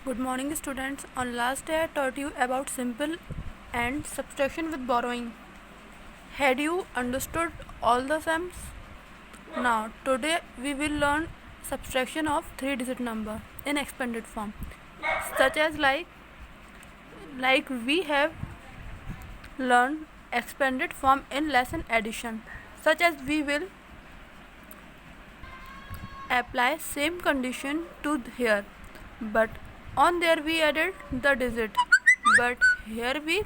Good morning, students. On last day I taught you about simple and subtraction with borrowing. Had you understood all the sums? Now today we will learn subtraction of 3-digit number in expanded form, such as like we have learned expanded form in lesson addition, such as we will apply same condition to here, but on there we added the digit, but here we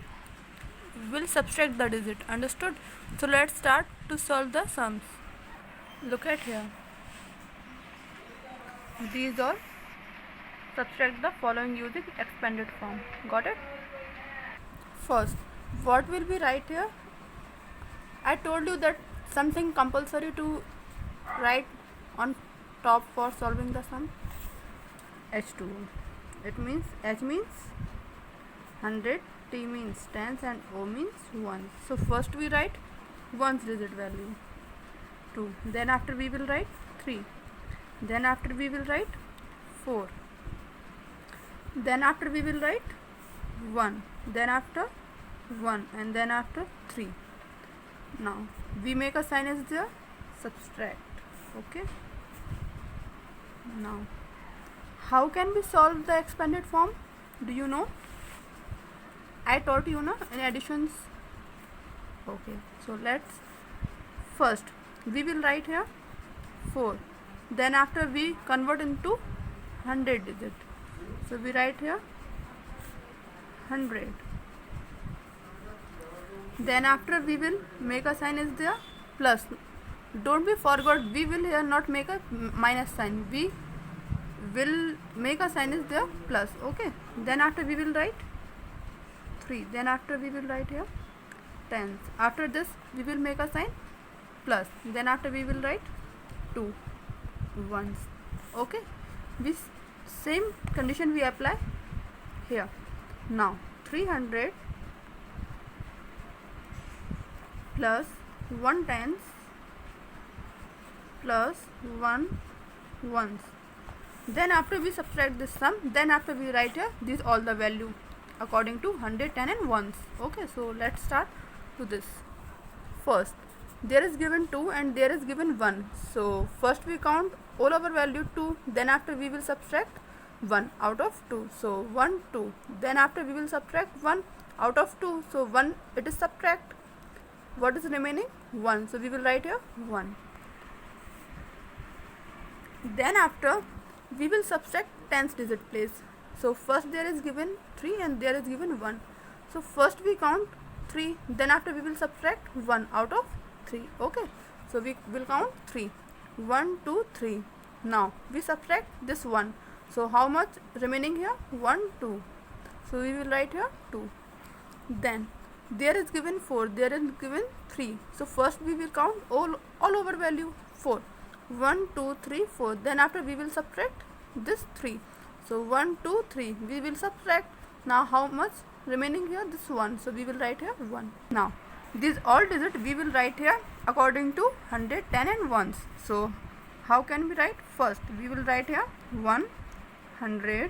will subtract the digit. Understood? So let's start to solve the sums. Look at here. These all subtract the following using expanded form. Got it? First, what will we write here? I told you that something compulsory to write on top for solving the sum. H2. It means H means 100, T means tens, and O means 1. So first we write 1's digit value 2. Then after we will write 3. Then after we will write 4. Then after we will write 1. Then after 1, and then after 3. Now we make a sign as the subtract. Okay. Now how can we solve the expanded form? Do you know? I taught you in additions. Okay, so let's first we will write here 4. Then after we convert into 100 digit. So we write here 100. Then after we will make a sign as the plus. Don't be forgot, we will here not make a minus sign. We will make a sign is the plus. Okay. Then after we will write 3. Then after we will write here tens. After this we will make a sign plus. Then after we will write 2 ones. Okay. This same condition we apply here. Now 300 plus 1 tens plus 1 ones. Then after we subtract this sum, then after we write here these all the value according to 100, 10 and 1s. Okay, so let's start to this. First, there is given 2 and there is given 1. So first we count all over value 2, then after we will subtract 1 out of 2. So 1, 2. Then after we will subtract 1 out of 2. So 1 it is subtract. What is remaining? 1. So we will write here 1. Then after we will subtract tens digit place. So first there is given 3 and there is given 1. So first we count 3, then after we will subtract 1 out of 3. Okay, so we will count 3. 1, 2, 3. Now we subtract this 1. So how much remaining here? 1, 2. So we will write here 2. Then there is given 4, there is given 3. So first we will count all over value 4. 1, 2, 3, 4. Then after we will subtract this 3. So 1, 2, 3. We will subtract. Now how much remaining here? This 1. So we will write here 1. Now these all digit we will write here according to 100, 10 and 1s. So how can we write? First we will write here 100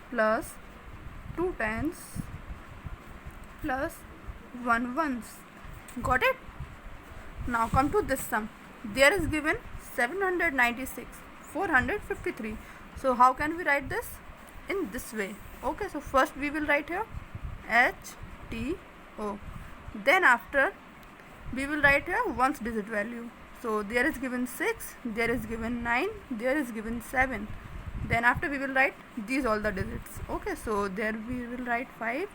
plus 2 tens plus 1 ones. Got it? Now come to this sum. There is given 796, 453. So how can we write this? In this way. Okay, so first we will write here HTO. Then after we will write here one's digit value. So there is given 6, there is given 9, there is given 7. Then after we will write these all the digits. Okay, so there we will write 5,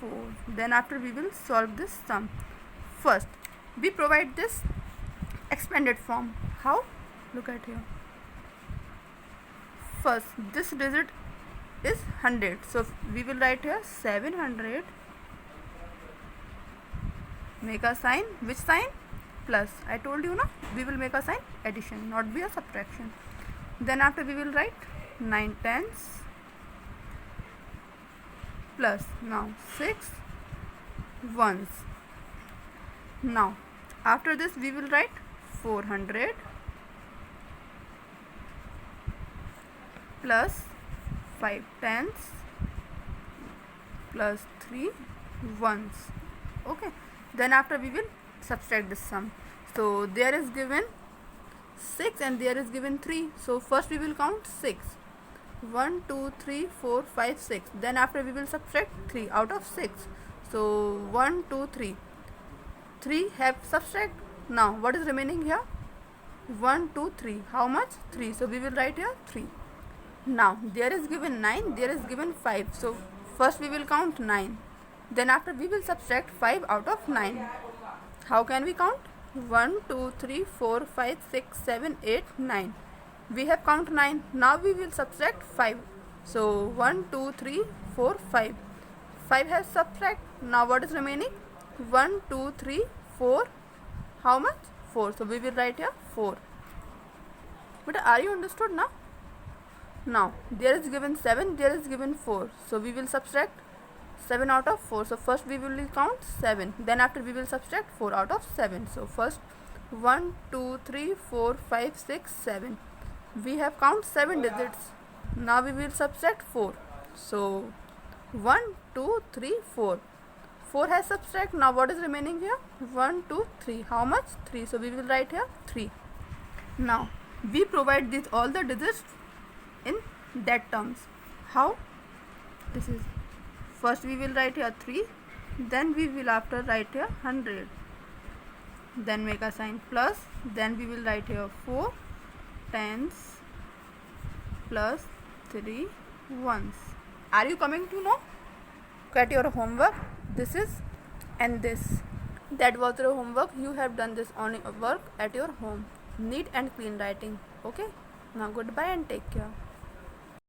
4. Then after we will solve this sum. First we provide this expanded form. How? Look at here. First this digit is 100. So we will write here 700. Make a sign. Which sign? Plus. I told you we will make a sign addition, not be a subtraction. Then after we will write 9 tens plus now 6 ones. Now after this we will write 400 plus 5 tens plus 3 ones. Okay, then after we will subtract this sum. So there is given 6 and there is given 3. So first we will count 6. 1 2 3 4 5 6. Then after we will subtract 3 out of 6. So 1 2 3. 3 have subtract. Now what is remaining here? 1 2 3. How much? 3. So we will write here 3. Now there is given 9, there is given 5. So first we will count 9. Then after we will subtract 5 out of 9. How can we count? 1 2 3 4 5 6 7 8 9. We have count 9. Now we will subtract 5. So 1 2 3 4 5. 5 has subtract. Now what is remaining? 1 2 3 4. How much? 4. So we will write here 4. But are you understood now? Now there is given 7, there is given 4. So we will subtract 7 out of 4. So first we will count 7. Then after we will subtract 4 out of 7. So first 1 2 3 4 5 6 7. We have count 7 digits. Now we will subtract 4. So 1 2 3 4. 4 has subtract. Now what is remaining here? 1 2 3. How much? 3. So we will write here 3. Now we provide these all the digits in that terms. How? This is first we will write here 3. Then we will after write here 100. Then make a sign plus. Then we will write here 4 tens plus 3 ones. Are you coming to know? Get your homework. This is and this. That was your homework. You have done this on work at your home. Neat and clean writing. Okay. Now goodbye and take care.